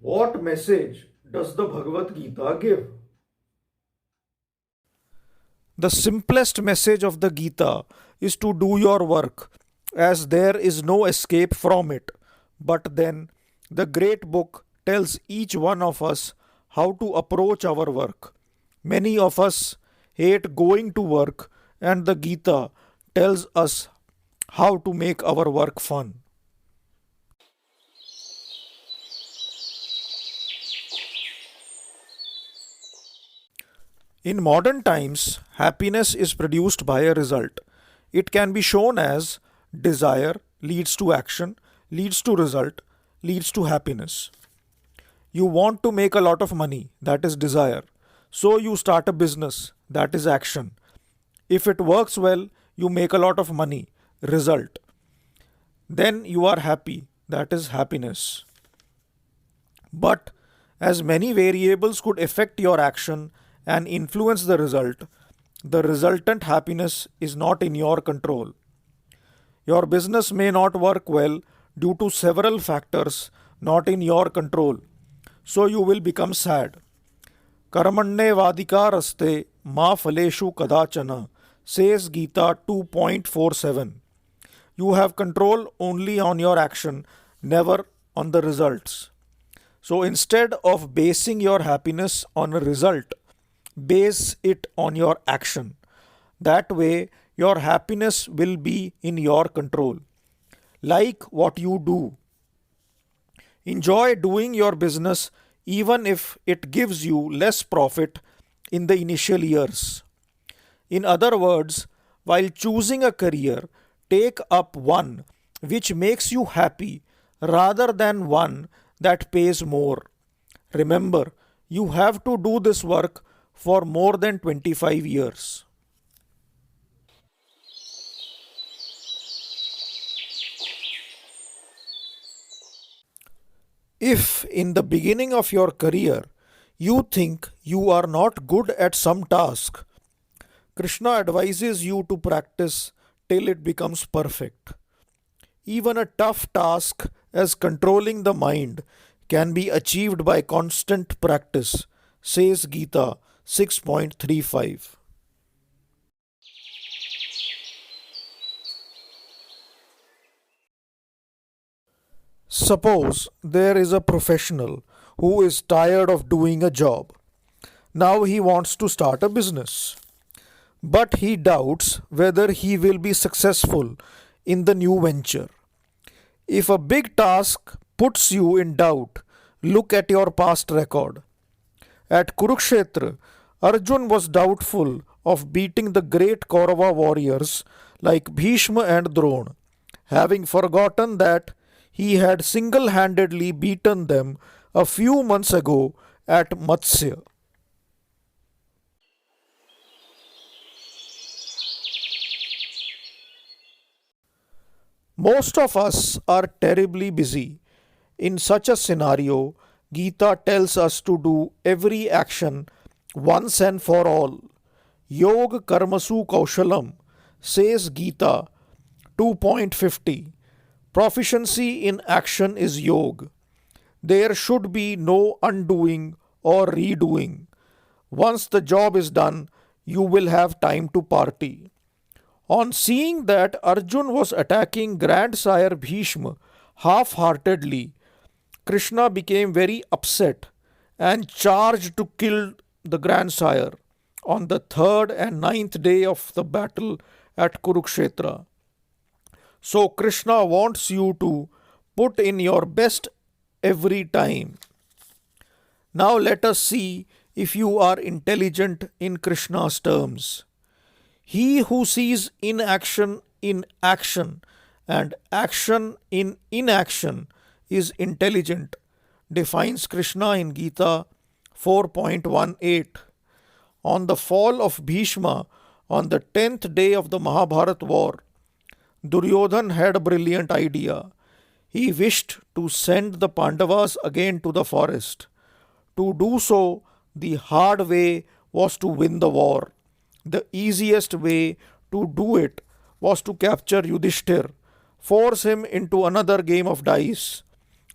What message does the Bhagavad Gita give? The simplest message of the Gita is to do your work, as there is no escape from it. But then, the great book tells each one of us how to approach our work. Many of us hate going to work, and the Gita tells us how to make our work fun. In modern times, happiness is produced by a result. It can be shown as desire leads to action, leads to result, leads to happiness. You want to make a lot of money, that is desire. So you start a business, that is action. If it works well, you make a lot of money, result. Then you are happy, that is happiness. But as many variables could affect your action and influence the resultant happiness is not in your control. Your business may not work well due to several factors not in your control. So you will become sad. Karmanne vadika raste ma phaleshu kadachana, says Gita 2.47. You have control only on your action, never on the results. So instead of basing your happiness on a result, base it on your action. That way, your happiness will be in your control. Like what you do. Enjoy doing your business even if it gives you less profit in the initial years. In other words, while choosing a career, take up one which makes you happy rather than one that pays more. Remember, you have to do this work for more than 25 years. If in the beginning of your career you think you are not good at some task, Krishna advises you to practice till it becomes perfect. Even a tough task as controlling the mind can be achieved by constant practice, says Gita 6.35. Suppose there is a professional who is tired of doing a job. Now he wants to start a business. But he doubts whether he will be successful in the new venture. If a big task puts you in doubt, look at your past record. At Kurukshetra, Arjun was doubtful of beating the great Kaurava warriors like Bhishma and Drona, having forgotten that he had single handedly beaten them a few months ago at Matsya. Most of us are terribly busy. In such a scenario, Gita tells us to do every action once and for all. Yog Karmasu Kaushalam, says Gita 2.50. Proficiency in action is yog. There should be no undoing or redoing. Once the job is done, you will have time to party. On seeing that Arjun was attacking grandsire Bhishma half heartedly, Krishna became very upset and charged to kill the grandsire on the third and ninth day of the battle at Kurukshetra. So, Krishna wants you to put in your best every time. Now, let us see if you are intelligent in Krishna's terms. He who sees inaction in action and action in inaction is intelligent, defines Krishna in Gita 4.18. On the fall of Bhishma on the 10th day of the Mahabharat war, Duryodhan had a brilliant idea. He wished to send the Pandavas again to the forest. To do so, the hard way was to win the war. The easiest way to do it was to capture Yudhishthir, force him into another game of dice,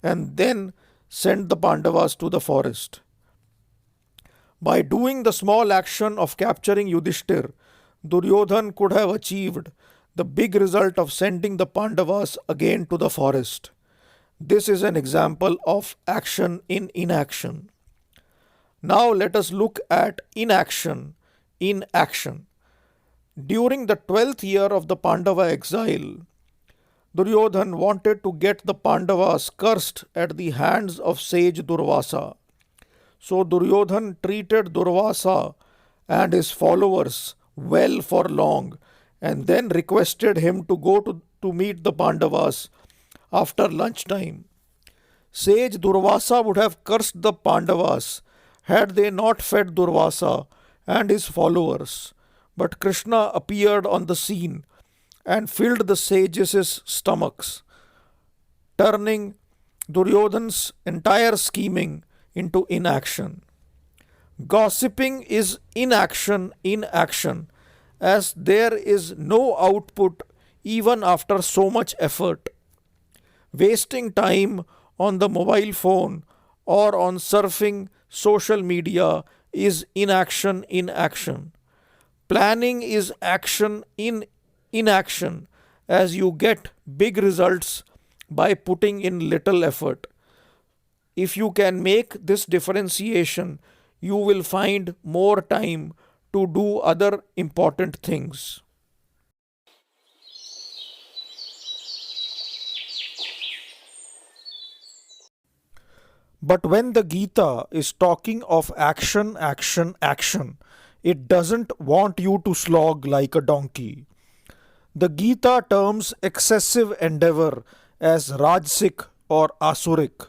and then sent the Pandavas to the forest. By doing the small action of capturing Yudhishthir, Duryodhan could have achieved the big result of sending the Pandavas again to the forest. This is an example of action in inaction. Now let us look at inaction in action. During the 12th year of the Pandava exile, Duryodhan wanted to get the Pandavas cursed at the hands of sage Durvasa. So Duryodhan treated Durvasa and his followers well for long and then requested him to go to meet the Pandavas after lunchtime. Sage Durvasa would have cursed the Pandavas had they not fed Durvasa and his followers. But Krishna appeared on the scene and filled the sages' stomachs, turning Duryodhan's entire scheming into inaction. Gossiping is inaction in action, as there is no output even after so much effort. Wasting time on the mobile phone or on surfing social media is inaction in action. Planning is action in inaction, as you get big results by putting in little effort. If you can make this differentiation, you will find more time to do other important things. But when the Gita is talking of action, action, action, it doesn't want you to slog like a donkey. The Gita terms excessive endeavor as rajasic or asuric.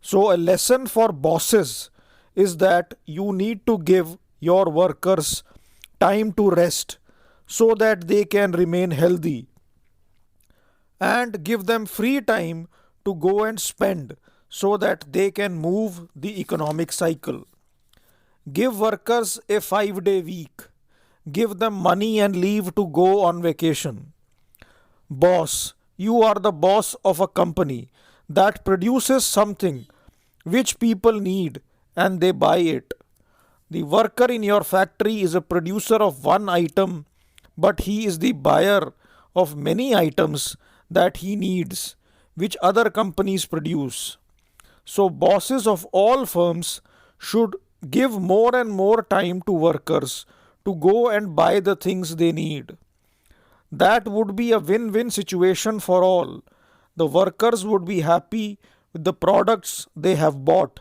So, a lesson for bosses is that you need to give your workers time to rest so that they can remain healthy, and give them free time to go and spend so that they can move the economic cycle. Give workers a 5-day week. Give them money and leave to go on vacation. Boss, you are the boss of a company that produces something which people need and they buy it. The worker in your factory is a producer of one item, but he is the buyer of many items that he needs, which other companies produce. So, bosses of all firms should give more and more time to workers to go and buy the things they need. That would be a win win situation for all. The workers would be happy with the products they have bought,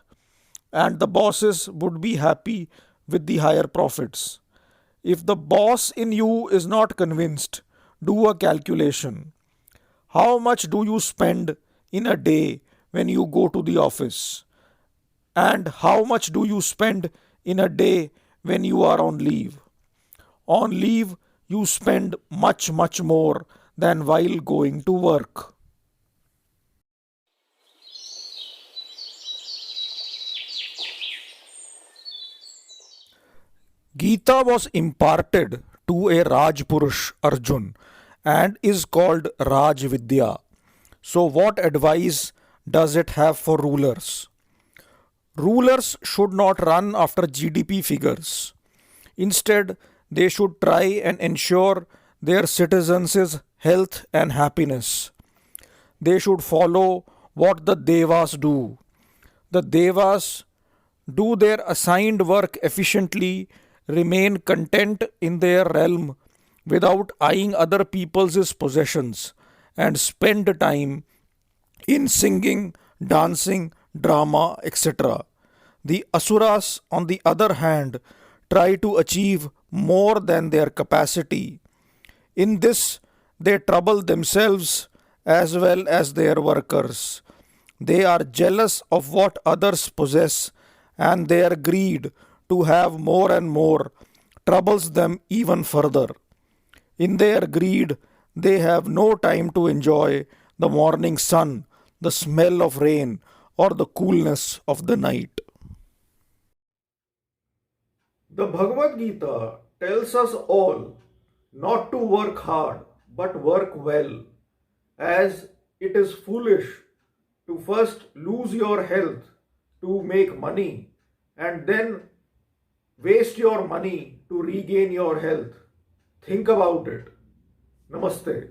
and the bosses would be happy with the higher profits. If the boss in you is not convinced, do a calculation. How much do you spend in a day when you go to the office? And how much do you spend in a day when you are on leave? On leave, you spend much, much more than while going to work. Gita was imparted to a Rajpurush Arjun and is called Raj Vidya. So, what advice does it have for rulers? Rulers should not run after GDP figures. Instead, they should try and ensure their citizens' health and happiness. They should follow what the Devas do. The Devas do their assigned work efficiently, remain content in their realm without eyeing other people's possessions, and spend time in singing, dancing, drama, etc. The Asuras, on the other hand, try to achieve more than their capacity. In this, they trouble themselves as well as their workers. They are jealous of what others possess, and their greed to have more and more troubles them even further. In their greed, they have no time to enjoy the morning sun, the smell of rain, or the coolness of the night. The Bhagavad Gita tells us all not to work hard but work well, as it is foolish to first lose your health to make money and then waste your money to regain your health. Think about it. Namaste.